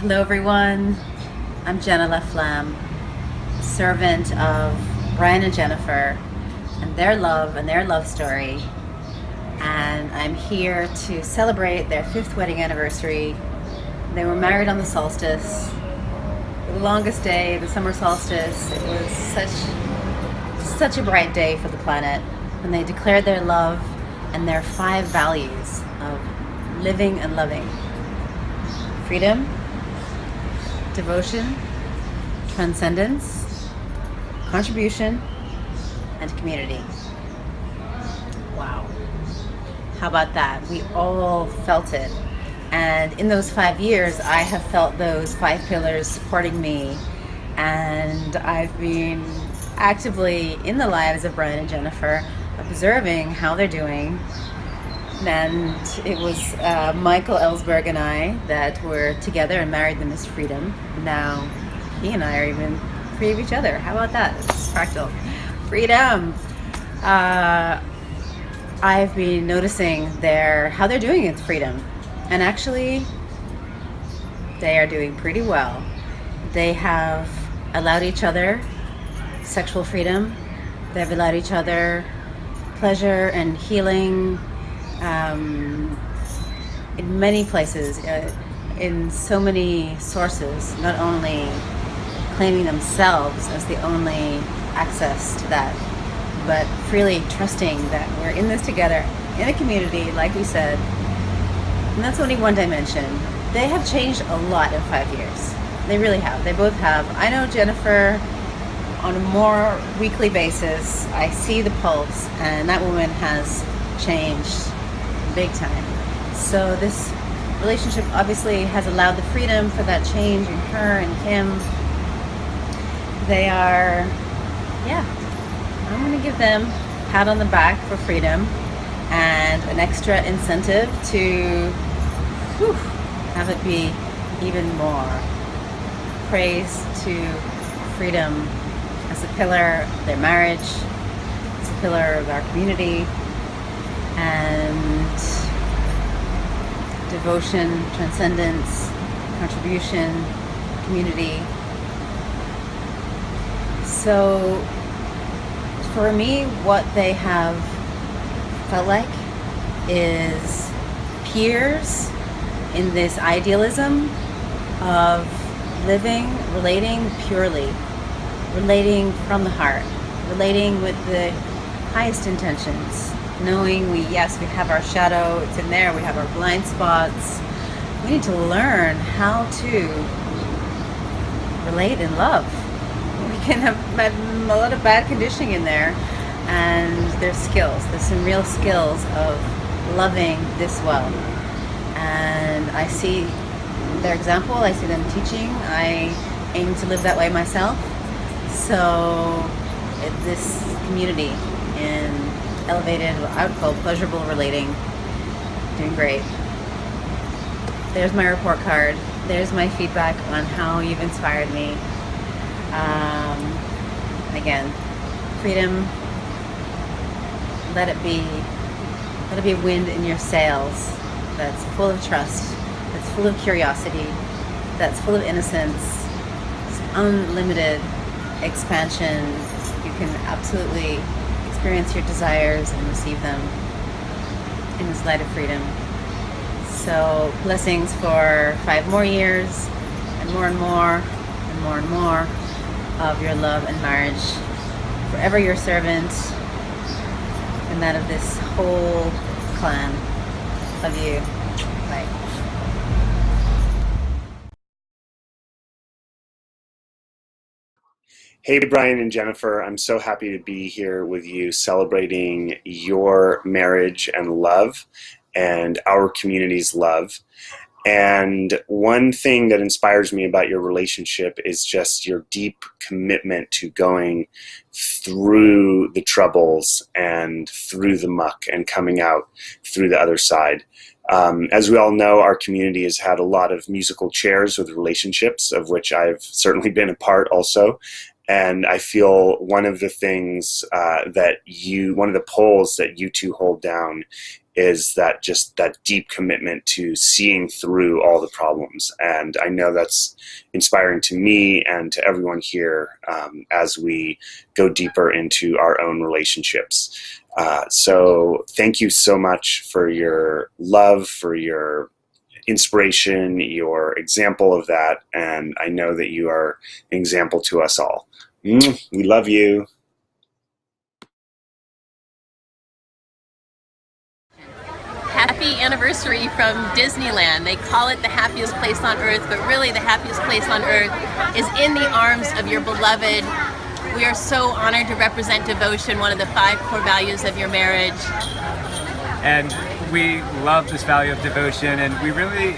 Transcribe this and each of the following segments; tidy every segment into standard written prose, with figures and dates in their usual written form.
Hello, everyone. I'm Jenna LaFlamme, servant of Bryan and Jennifer and their love story. And I'm here to celebrate their fifth wedding anniversary. They were married on the solstice, the longest day, the summer solstice. It was such a bright day for the planet when they declared their love and their five values of living and loving: freedom, devotion, transcendence, contribution, and community. Wow. How about that? We all felt it. And in those 5 years, I have felt those five pillars supporting me. And I've been actively in the lives of Bryan and Jennifer, observing how they're doing. And it was Michael Ellsberg and I that were together and married them as Freedom. Now he and I are even free of each other. How about that? It's fractal. Freedom. Uh, I've been noticing how they're doing with freedom, and actually, they are doing pretty well. They have allowed each other sexual freedom. They've allowed each other pleasure and healing um, in many places, in so many sources. Not only claiming themselves as the only access to that, but freely trusting that we're in this together in a community, like we said. And that's only one dimension. They have changed a lot in 5 years. They really have. They both have. I know Jennifer on a more weekly basis. I see the pulse, and that woman has changed big time. So this relationship obviously has allowed the freedom for that change in her and him. They are, yeah, I'm going to give them a pat on the back for freedom and an extra incentive to have it be even more. Praise to freedom as a pillar of their marriage, as a pillar of our community, and devotion, transcendence, contribution, community. So for me, what they have felt like is peers in this idealism of living, relating purely, relating from the heart, relating with the highest intentions, knowing we have our shadow, it's in there, we have our blind spots. We need to learn how to relate and love. We can have a lot of bad conditioning in there, and there's some real skills of loving this well. And I see their example, I see them teaching. I aim to live that way myself. So this community in elevated, what I would call pleasurable relating, doing great. There's my report card. There's my feedback on how you've inspired me. Again, freedom. Let it be a wind in your sails that's full of trust, that's full of curiosity, that's full of innocence. It's unlimited expansion. You can absolutely experience your desires and receive them in this light of freedom. So blessings for 5 more years, and more and more and more and more of your love and marriage. Forever your servant, and that of this whole clan of you. Bye. Hey, Bryan and Jennifer, I'm so happy to be here with you celebrating your marriage and love and our community's love. And one thing that inspires me about your relationship is just your deep commitment to going through the troubles and through the muck and coming out through the other side. As we all know, our community has had a lot of musical chairs with relationships, of which I've certainly been a part also. And I feel one of the things one of the poles that you two hold down is that just that deep commitment to seeing through all the problems. And I know that's inspiring to me and to everyone here as we go deeper into our own relationships. So thank you so much for your love, for your inspiration, your example of that. And I know that you are an example to us all. We love you. Happy anniversary from Disneyland. They call it the happiest place on earth, but really the happiest place on earth is in the arms of your beloved. We are so honored to represent devotion, one of the 5 core values of your marriage. And we love this value of devotion, and we really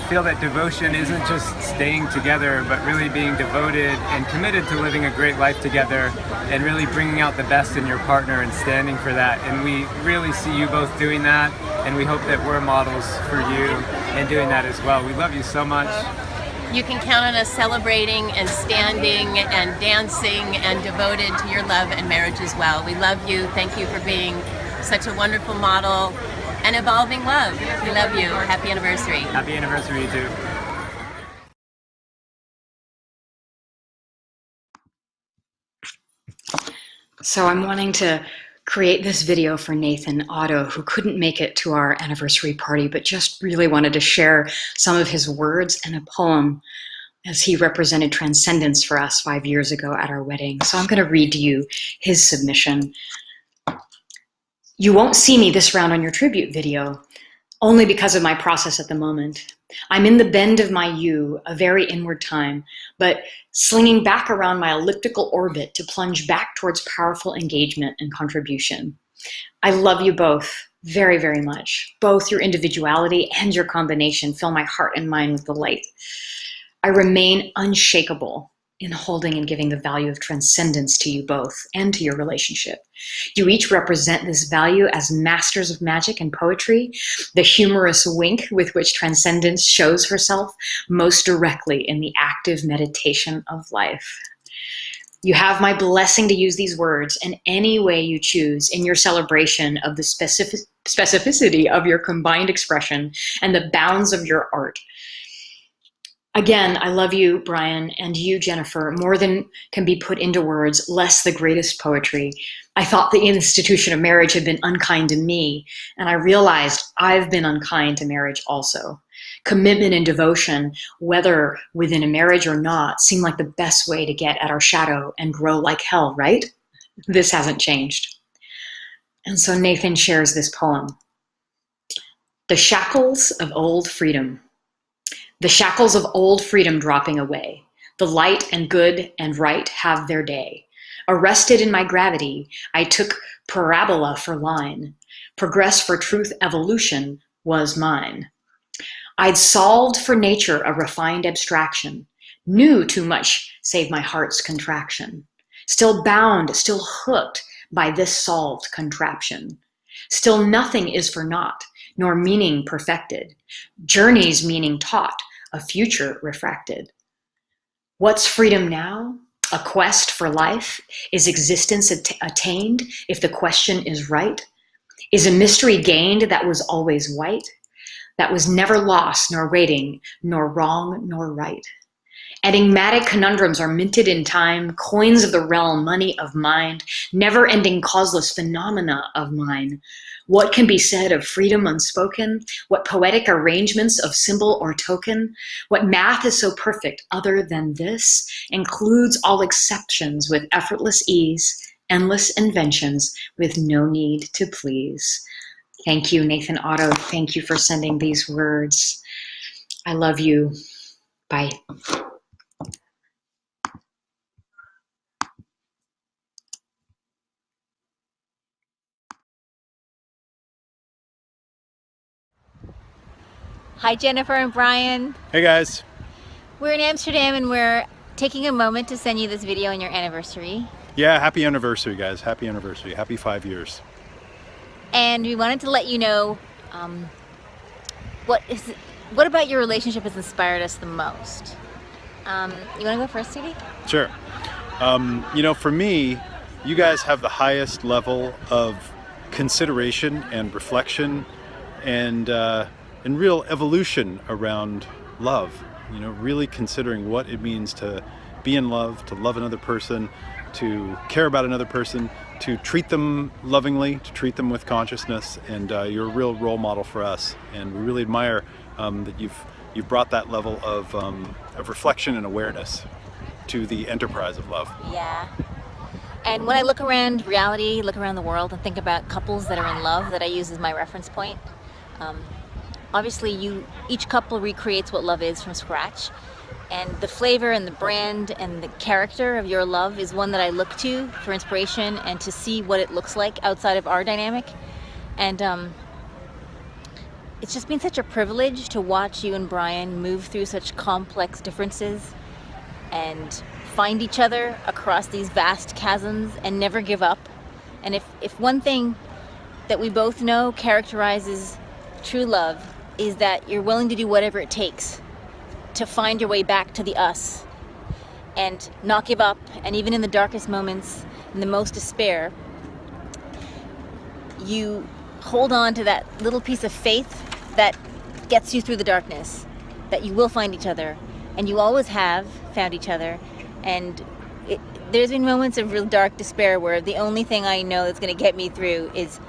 feel that devotion isn't just staying together, but really being devoted and committed to living a great life together and really bringing out the best in your partner and standing for that. And we really see you both doing that, and we hope that we're models for you in doing that as well. We love you so much. You can count on us celebrating and standing and dancing and devoted to your love and marriage as well. We love you. Thank you for being such a wonderful model and evolving love. We love you. Happy anniversary. Happy anniversary, you too. So I'm wanting to create this video for Nathan Otto, who couldn't make it to our anniversary party, but just really wanted to share some of his words and a poem as he represented transcendence for us 5 years ago at our wedding. So I'm going to read to you his submission. You won't see me this round on your tribute video, only because of my process at the moment. I'm in the bend of my U, a very inward time, but slinging back around my elliptical orbit to plunge back towards powerful engagement and contribution. I love you both very, very much. Both your individuality and your combination fill my heart and mind with delight. I remain unshakable in holding and giving the value of transcendence to you both and to your relationship. You each represent this value as masters of magic and poetry, the humorous wink with which transcendence shows herself most directly in the active meditation of life. You have my blessing to use these words in any way you choose in your celebration of the specificity of your combined expression and the bounds of your art. Again, I love you, Bryan, and you, Jennifer, more than can be put into words, less the greatest poetry. I thought the institution of marriage had been unkind to me, and I realized I've been unkind to marriage also. Commitment and devotion, whether within a marriage or not, seem like the best way to get at our shadow and grow like hell, right? This hasn't changed. And so Nathan shares this poem. The shackles of old freedom. The shackles of old freedom dropping away. The light and good and right have their day. Arrested in my gravity, I took parabola for line. Progress for truth evolution was mine. I'd solved for nature a refined abstraction. Knew too much save my heart's contraction. Still bound, still hooked by this solved contraption. Still nothing is for naught, nor meaning perfected. Journeys meaning taught, a future refracted. What's freedom now? A quest for life? Is existence attained if the question is right? Is a mystery gained that was always white? That was never lost nor waiting, nor wrong nor right? Enigmatic conundrums are minted in time, coins of the realm, money of mind, never-ending causeless phenomena of mine. What can be said of freedom unspoken? What poetic arrangements of symbol or token? What math is so perfect other than this? Includes all exceptions with effortless ease, endless inventions with no need to please. Thank you, Nathan Otto. Thank you for sending these words. I love you. Bye. Hi, Jennifer and Bryan. Hey guys. We're in Amsterdam and we're taking a moment to send you this video on your anniversary. Yeah, happy anniversary, guys. Happy anniversary. Happy 5 years. And we wanted to let you know what about your relationship has inspired us the most. You want to go first, Judy? Sure. For me, you guys have the highest level of consideration and reflection and real evolution around love. You know, really considering what it means to be in love, to love another person, to care about another person, to treat them lovingly, to treat them with consciousness. And you're a real role model for us, and we really admire that you've brought that level of reflection and awareness to the enterprise of love. Yeah. And when I look around reality, look around the world, and think about couples that are in love that I use as my reference point, obviously each couple recreates what love is from scratch. And the flavor and the brand and the character of your love is one that I look to for inspiration and to see what it looks like outside of our dynamic. And it's just been such a privilege to watch you and Bryan move through such complex differences and find each other across these vast chasms and never give up. And if one thing that we both know characterizes true love is that you're willing to do whatever it takes to find your way back to the us and not give up, and even in the darkest moments, in the most despair, you hold on to that little piece of faith that gets you through the darkness, that you will find each other, and you always have found each other. And there's been moments of real dark despair where the only thing I know that's going to get me through is,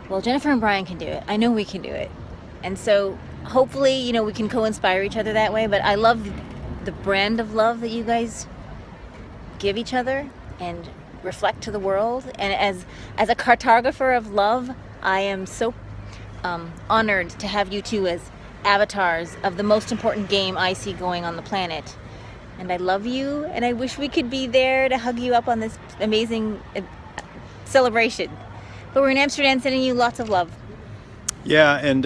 well, Jennifer and Bryan can do it. I know we can do it. And so hopefully, you know, we can co-inspire each other that way. But I love the brand of love that you guys give each other and reflect to the world. And as a cartographer of love, I am so honored to have you two as avatars of the most important game I see going on the planet. And I love you, and I wish we could be there to hug you up on this amazing celebration. But we're in Amsterdam sending you lots of love. Yeah, and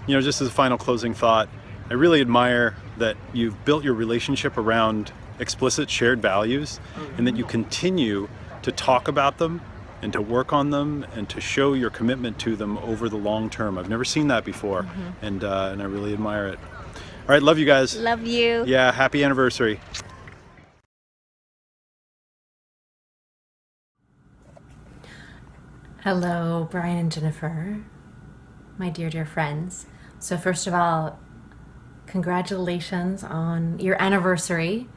you know, just as a final closing thought, I really admire that you've built your relationship around explicit shared values, and that you continue to talk about them and to work on them and to show your commitment to them over the long term. I've never seen that before, and I really admire it. All right, love you guys. Love you. Yeah, happy anniversary. Hello, Bryan and Jennifer, my dear friends. So first of all, congratulations on your anniversary,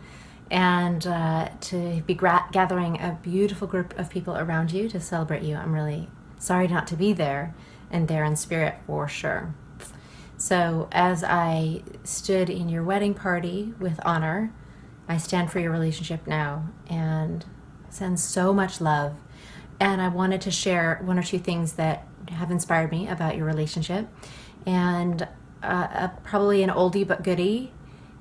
and to be gathering a beautiful group of people around you to celebrate you. I'm really sorry not to be there, and there in spirit for sure. So as I stood in your wedding party with honor, I stand for your relationship now and send so much love. And I wanted to share one or two things that have inspired me about your relationship. And probably an oldie but goodie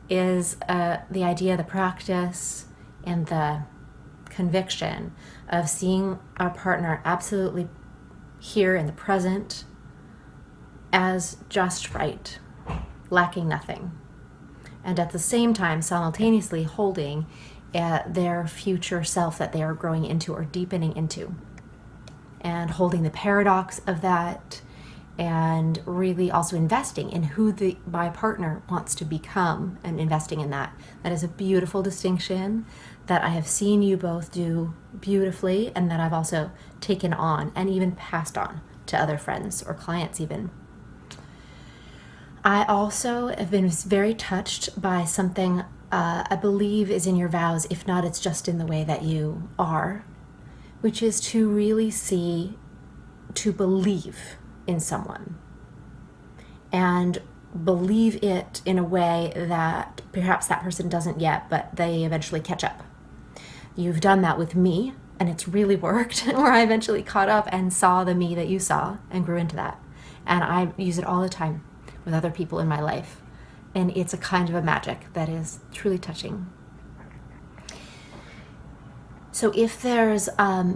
is the idea, the practice, and the conviction of seeing our partner absolutely here in the present as just right, lacking nothing. And at the same time, simultaneously holding their future self that they are growing into or deepening into. And holding the paradox of that, and really also investing in who my partner wants to become and investing in that. That is a beautiful distinction that I have seen you both do beautifully, and that I've also taken on and even passed on to other friends or clients even. I also have been very touched by something I believe is in your vows, if not it's just in the way that you are, which is to really to believe in someone and believe it in a way that perhaps that person doesn't yet, but they eventually catch up. You've done that with me, and it's really worked, where I eventually caught up and saw the me that you saw and grew into that. And I use it all the time with other people in my life. And it's a kind of a magic that is truly touching. So if there's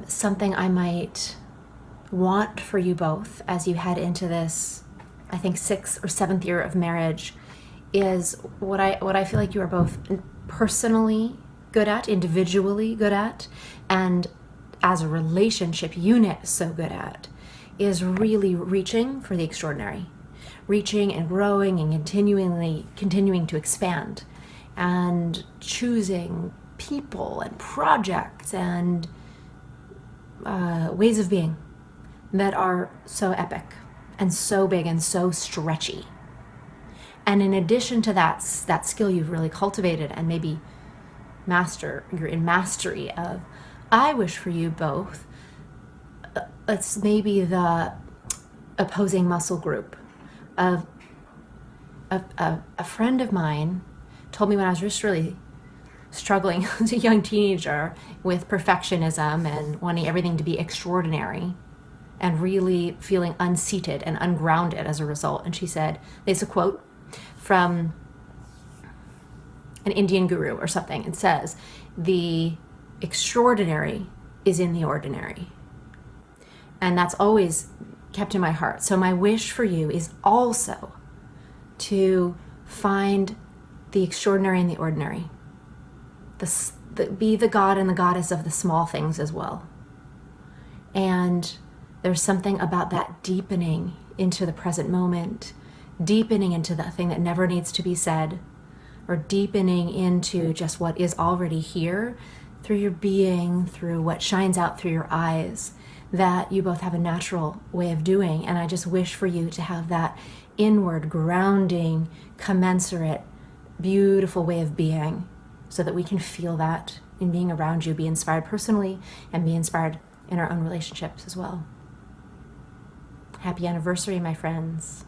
something I might want for you both as you head into this, I think 6th or 7th year of marriage, is what I feel like you are both personally good at, individually good at, and as a relationship unit so good at, is really reaching for the extraordinary. Reaching and growing and continuing to expand, and choosing people and projects and ways of being that are so epic and so big and so stretchy. And in addition to that skill you've really cultivated and maybe you're in mastery of, I wish for you both, it's maybe the opposing muscle group of a friend of mine told me when I was just really struggling as a young teenager with perfectionism and wanting everything to be extraordinary and really feeling unseated and ungrounded as a result. And she said, there's a quote from an Indian guru or something. It says, the extraordinary is in the ordinary. And that's always kept in my heart. So my wish for you is also to find the extraordinary in the ordinary. Be the god and the goddess of the small things as well. And there's something about that deepening into the present moment, deepening into that thing that never needs to be said, or deepening into just what is already here through your being, through what shines out through your eyes, that you both have a natural way of doing. And I just wish for you to have that inward, grounding, commensurate, beautiful way of being, so that we can feel that in being around you, be inspired personally, and be inspired in our own relationships as well. Happy anniversary, my friends.